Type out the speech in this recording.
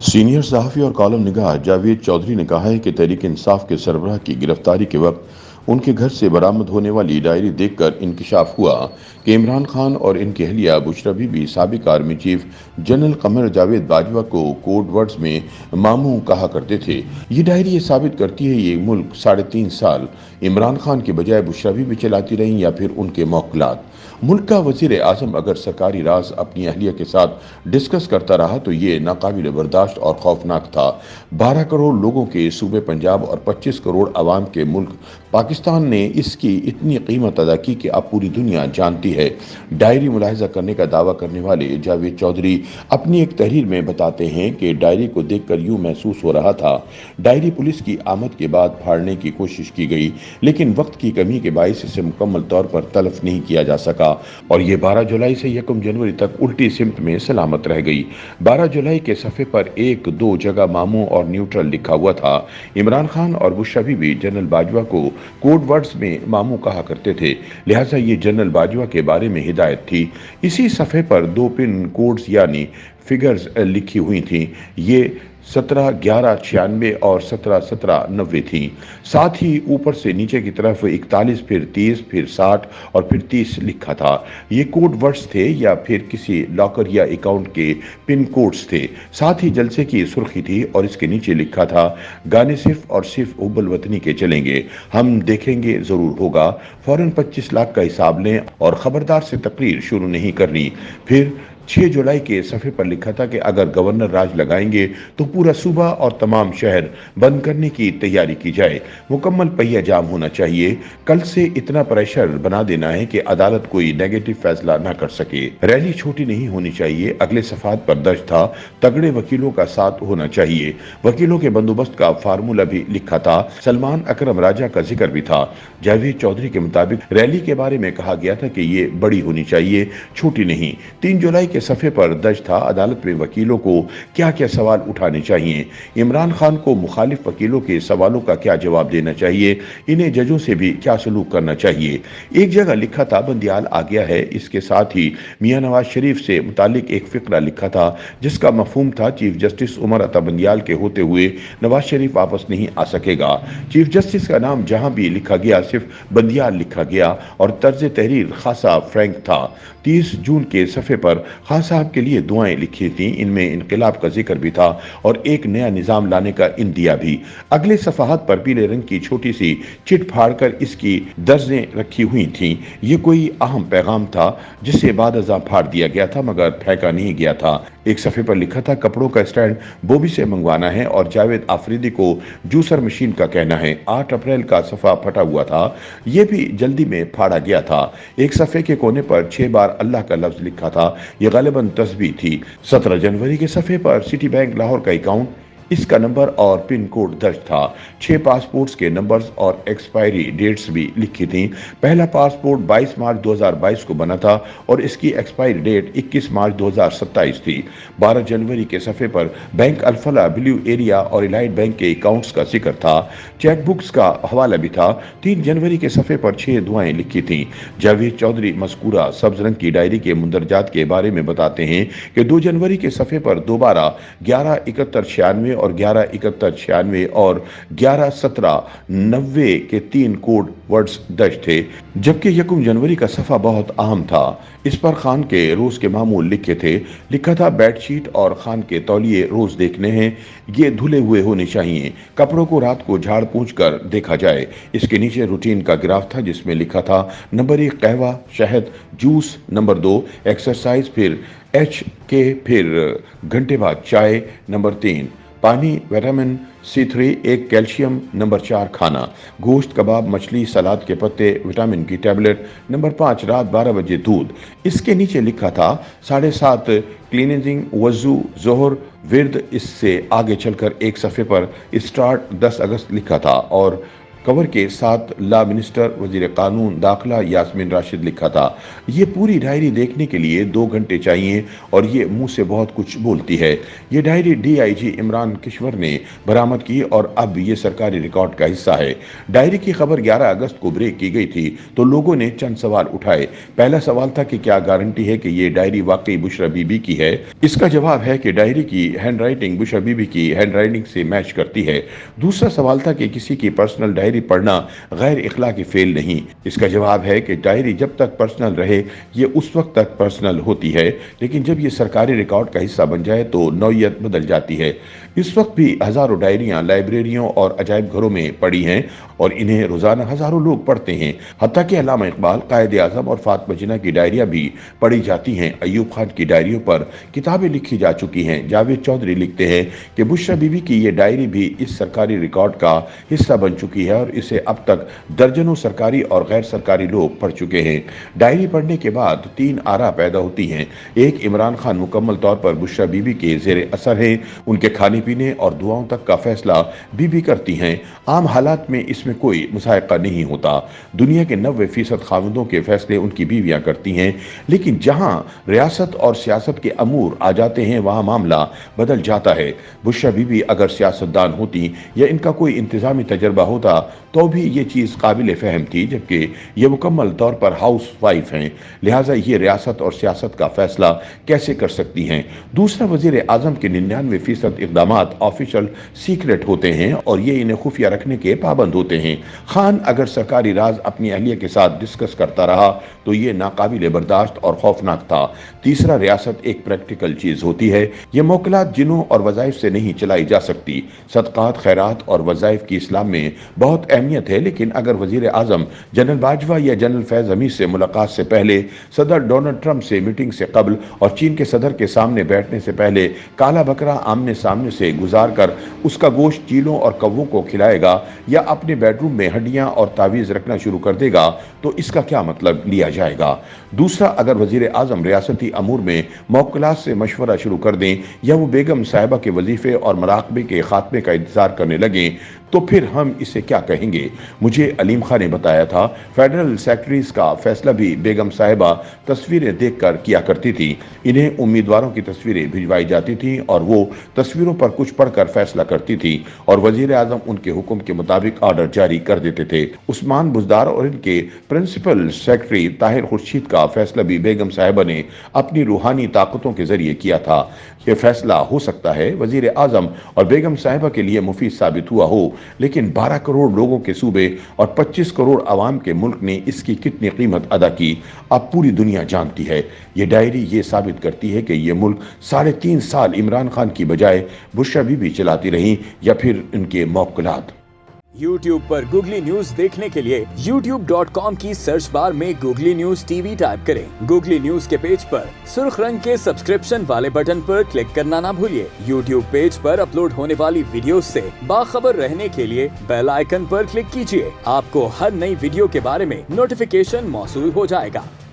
Senior सहाफ़ी और column निगाह जावेद चौधरी ने कहा है कि तहरीक इंसाफ के सरबराह की गिरफ्तारी के वक्त उनके घर से बरामद होने वाली डायरी देखकर इंकशाफ हुआ कि इमरान खान और इनकी अहलिया बुशरा बीबी साबिक army chief general Qamar Javed Bajwa को कोड वर्ड्स में मामू कहा करते थे। ये डायरी ये साबित करती है ये मुल्क 3.5 साल इमरान खान के बजाय बुशरा बीबी चलाती रहीं या फिर उनके मौकलात। मुल्क का वजीर आजम अगर सरकारी राज अपनी अहलिया के साथ डिस्कस करता रहा तो ये नाकाबिल बर्दाश्त और खौफनाक था। 12 करोड़ लोगों के सूबे पंजाब और 25 करोड़ आवाम के मुल्क पाकिस्तान ने इसकी इतनी कीमत अदा की कि अब पूरी दुनिया जानती है। डायरी मुलाहिजा करने का दावा करने वाले जावेद चौधरी अपनी एक तहरीर में बताते हैं कि डायरी को देखकर यूं महसूस हो रहा था। डायरी पुलिस की आमद के बाद फाड़ने की कोशिश की गई, लेकिन वक्त की कमी के बायस इसे मुकम्मल तौर पर तलफ नहीं किया जा सका और ये 12 जुलाई से 1 जनवरी तक उल्टी सिमत में सलामत रह गई। 12 जुलाई के सफ़े पर 1-2 जगह मामू और न्यूट्रल लिखा हुआ था। इमरान खान और बुशरा बीबी जनरल बाजवा को कोड वर्ड्स में मामू कहा करते थे, लिहाजा ये जनरल बाजवा के बारे में हिदायत थी। इसी सफ़े पर 2 पिन कोड्स यानी फिगर्स लिखी हुई थी। ये 17-11-96 और 17-17-90 थी। साथ ही ऊपर से नीचे की तरफ 41 फिर 30 फिर 60 और फिर 30 लिखा था। ये कोड वर्ड्स थे या फिर किसी लॉकर या अकाउंट के पिन कोड्स थे। साथ ही जलसे की सुर्खी थी और इसके नीचे लिखा था, गाने सिर्फ और सिर्फ हुब्बुल वतनी के चलेंगे, हम देखेंगे जरूर होगा, फौरन 25 लाख का हिसाब लें और खबरदार से तकरीर शुरू नहीं करनी। फिर 6 जुलाई के सफ़े पर लिखा था कि अगर गवर्नर राज लगाएंगे तो पूरा सूबा और तमाम शहर बंद करने की तैयारी की जाए, मुकम्मल पहिया जाम होना चाहिए, कल से इतना प्रेशर बना देना है कि अदालत कोई नेगेटिव फैसला ना कर सके, रैली छोटी नहीं होनी चाहिए। अगले सफ़ात पर दर्ज था, तगड़े वकीलों का साथ होना चाहिए। वकीलों के बंदोबस्त का फार्मूला भी लिखा था। सलमान अकरम राजा का जिक्र भी था। जावेद चौधरी के मुताबिक रैली के बारे में कहा गया था कि ये बड़ी होनी चाहिए, छोटी नहीं। 3 जुलाई के सफ़े पर दर्ज था, अदालत में वकीलों को क्या क्या सवाल उठाने चाहिए, इमरान खान को मुखालिफ वकीलों के सवालों का क्या जवाब देना चाहिए, इन्हें जजों से भी क्या सलूक करना चाहिए। एक जगह लिखा था, बंदियाल आ गया है। इसके साथ ही मियां नवाज शरीफ से मुतालिक एक फिक्रा लिखा था जिसका मफहूम था, चीफ जस्टिस उमर अता बंदियाल के होते हुए नवाज शरीफ वापस नहीं आ सकेगा। चीफ जस्टिस का नाम जहां भी लिखा गया सिर्फ बंदियाल लिखा गया और तर्ज तहरीर खासा फ्रैंक था। 30 जून के सफ़े पर खान साहब के लिए दुआएं लिखी थीं, इनमें इनकलाब का जिक्र भी था और एक नया निज़ाम लाने का इंदिया भी। अगले सफ़हात पर पीले रंग की छोटी सी चिट फाड़कर इसकी दर्जें रखी हुई थीं। ये कोई अहम पैगाम था जिसे बादअज़ां फाड़ दिया गया था मगर फेंका नहीं गया था। एक सफ़े पर लिखा था, कपड़ों का स्टैंड बॉबी से मंगवाना है और जावेद आफरीदी को जूसर मशीन का कहना है। 8 अप्रैल का सफ़ा फटा हुआ था, यह भी जल्दी में फाड़ा गया था। एक सफ़े के कोने पर 6 बार अल्लाह का लफ्ज लिखा था, यह गालिबन तस्बीह थी। 17 जनवरी के सफ़े पर सिटी बैंक लाहौर का अकाउंट, इसका नंबर और पिन कोड दर्ज था। 6 पासपोर्ट्स के नंबर्स और एक्सपायरी डेट्स भी लिखी थी। पहला पासपोर्ट 22 मार्च 2022 को बना था और इसकी एक्सपायरी डेट 21 मार्च 2027 थी। 12 जनवरी के सफ़े पर बैंक अल्फला, ब्लू एरिया और इलाइट बैंक के अकाउंट्स का जिक्र था। चेक बुक्स का हवाला भी था। 3 जनवरी के सफ़े पर 6 दुआएं लिखी थीं। जावेद चौधरी मज़कूरा सब्ज रंग की डायरी के मुंदरजात के बारे में बताते हैं कि 2 जनवरी के सफ़े पर दोबारा 11-71-96 और 11-71-96 और 11-17-90 के 3 कोड वर्ड्स दर्ज थे, जबकि 1 जनवरी का सफ़ा बहुत अहम था। इस पर खान के रोज़ के मामूल लिखे थे। लिखा था, बेडशीट और खान के तौलिए रोज़ देखने हैं, ये धुले हुए होने चाहिए, कपड़ों को रात को झाड़ पूंछ कर देखा जाए। इसके नीचे रूटीन का ग्राफ था जिसमें लिखा था, नंबर 1 कहवा शहद जूस, नंबर 2 एक्सरसाइज, फिर HK, फिर घंटे बाद चाय, नंबर 3 पानी, विटामिन C3, 1 कैल्शियम, नंबर 4 खाना, गोश्त, कबाब, मछली, सलाद के पत्ते, विटामिन की टैबलेट, नंबर 5 रात 12 बजे दूध। इसके नीचे लिखा था 7:30 क्लीनिंग, वजू, जोहर, विर्द। इससे आगे चलकर एक सफ़े पर स्टार्ट 10 अगस्त लिखा था और कवर के साथ ला मिनिस्टर वजीर कानून दाखिला यास्मीन राशिद लिखा था। ये पूरी डायरी देखने के लिए 2 घंटे चाहिए और ये मुंह से बहुत कुछ बोलती है। ये डायरी डीआईजी इमरान किश्वर ने बरामद की और अब ये सरकारी रिकॉर्ड का हिस्सा है। डायरी की खबर 11 अगस्त को ब्रेक की गई थी तो लोगों ने चंद सवाल उठाए। पहला सवाल था कि क्या गारंटी है कि ये डायरी वाकई बुशरा बीबी की है। इसका जवाब है कि डायरी की हैंडराइटिंग बुशरा बीबी की हैंडराइटिंग से मैच करती है। दूसरा सवाल था कि किसी की पर्सनल डायरी पढ़ना गैर इखलाकी फेल नहीं। इसका जवाब है कि डायरी जब तक पर्सनल रहे ये उस वक्त तक पर्सनल होती है, लेकिन जब ये सरकारी रिकॉर्ड का हिस्सा बन जाए तो नौयत बदल जाती है। इस वक्त भी हजारों डायरियां लाइब्रेरियों और अजायब घरों में पड़ी हैं और इन्हें रोजाना हजारों लोग पढ़ते हैं। हत्ता कि अल्लामा इकबाल, कायदे आजम और फातिमा जिन्ना की डायरियां भी पढ़ी जाती हैं। अयूब खान की डायरियों पर किताबें लिखी जा चुकी हैं। जावेद चौधरी लिखते हैं कि बुशरा बीबी की ये डायरी भी इस सरकारी रिकॉर्ड का हिस्सा बन चुकी है और इसे अब तक दर्जनों सरकारी और गैर सरकारी लोग पढ़ चुके हैं। डायरी पढ़ने के बाद 3 आरा पैदा होती हैं। एक, इमरान खान मुकम्मल तौर पर बुशरा बीबी के जेर असर हैं। उनके खाने पीने और दुआओं तक का फैसला बीबी करती हैं। आम हालात में इसमें कोई मुसायका नहीं होता। दुनिया के 90% खाविंदों के फैसले उनकी बीवियां करती हैं, लेकिन जहां रियासत और सियासत के अमूर आ जाते हैं वहां मामला बदल जाता है। बुशरा बीबी अगर सियासतदान होती या इनका कोई इंतजामी तजर्बा होता तो भी ये चीज़ काबिल फहम थी, जबकि ये मुकम्मल तौर पर हाउस वाइफ हैं, लिहाजा ये रियासत और सियासत का फैसला कैसे कर सकती हैं। दूसरा, वजीर आजम के 99% इकदाम ऑफिशियल सीक्रेट होते हैं और ये इन्हें खुफिया रखने के पाबंद होते हैं। खान अगर सरकारी राज अपनी अहलिया के साथ डिस्कस करता रहा तो ये नाकाबिल बर्दाश्त और खौफनाक था। तीसरा, रियासत एक प्रैक्टिकल चीज होती है। ये मौकलात जिनों और वज़ाइफ से नहीं चलाई जा सकती। सदकात, खैरात और वज़ाइफ की इस्लाम में बहुत अहमियत है, लेकिन अगर वजीर आजम जनरल बाजवा या जनरल फैज हमीद से मुलाकात से पहले, सदर डोनाल्ड ट्रंप से मीटिंग से कबल और चीन के सदर के सामने बैठने से पहले काला बकरा आमने सामने से गुजार कर उसका गोश्त चीलों और कौवों को खिलाएगा या अपने बेडरूम में हड्डियां और तावीज़ रखना शुरू कर देगा तो इसका क्या मतलब लिया जाएगा। दूसरा, अगर वजीर आजम रियासती अमूर में मौकलात से मशवरा शुरू कर दें या वो बेगम साहिबा के वजीफे और मराकबे के खात्मे का इंतजार करने लगें तो फिर हम इसे क्या कहेंगे। मुझे अलीम खान ने बताया था, फेडरल सेक्रेटरीज का फैसला भी बेगम साहिबा तस्वीरें देखकर किया करती थी। इन्हें उम्मीदवारों की तस्वीरें भिजवाई जाती थी और वो तस्वीरों पर कुछ पढ़कर फैसला करती थी और वजीर आजम उनके हुक्म के मुताबिक ऑर्डर जारी कर देते थे। उस्मान बुज़दार और इनके प्रिंसिपल सेक्रेटरी ताहिर खुर्शीद का फैसला भी बेगम साहिबा ने अपनी रूहानी ताकतों के जरिए किया था। यह फैसला हो सकता है वजीर आजम और बेगम साहिबा के लिए मुफीद साबित हुआ हो, लेकिन 12 करोड़ लोगों के सूबे और 25 करोड़ आवाम के मुल्क ने इसकी कितनी कीमत अदा की अब पूरी दुनिया जानती है। ये डायरी ये साबित करती है कि ये मुल्क 3.5 साल इमरान खान की बजाय बुशरा बीबी चलाती रही या फिर इनके मौकलात। YouTube पर गूगली न्यूज देखने के लिए youtube.com की सर्च बार में गूगली न्यूज टीवी टाइप करें। गूगली न्यूज के पेज पर सुर्ख रंग के सब्सक्रिप्शन वाले बटन पर क्लिक करना ना भूलिए। YouTube पेज पर अपलोड होने वाली वीडियो से बाखबर रहने के लिए बेल आइकन पर क्लिक कीजिए। आपको हर नई वीडियो के बारे में नोटिफिकेशन मौसूल हो जाएगा।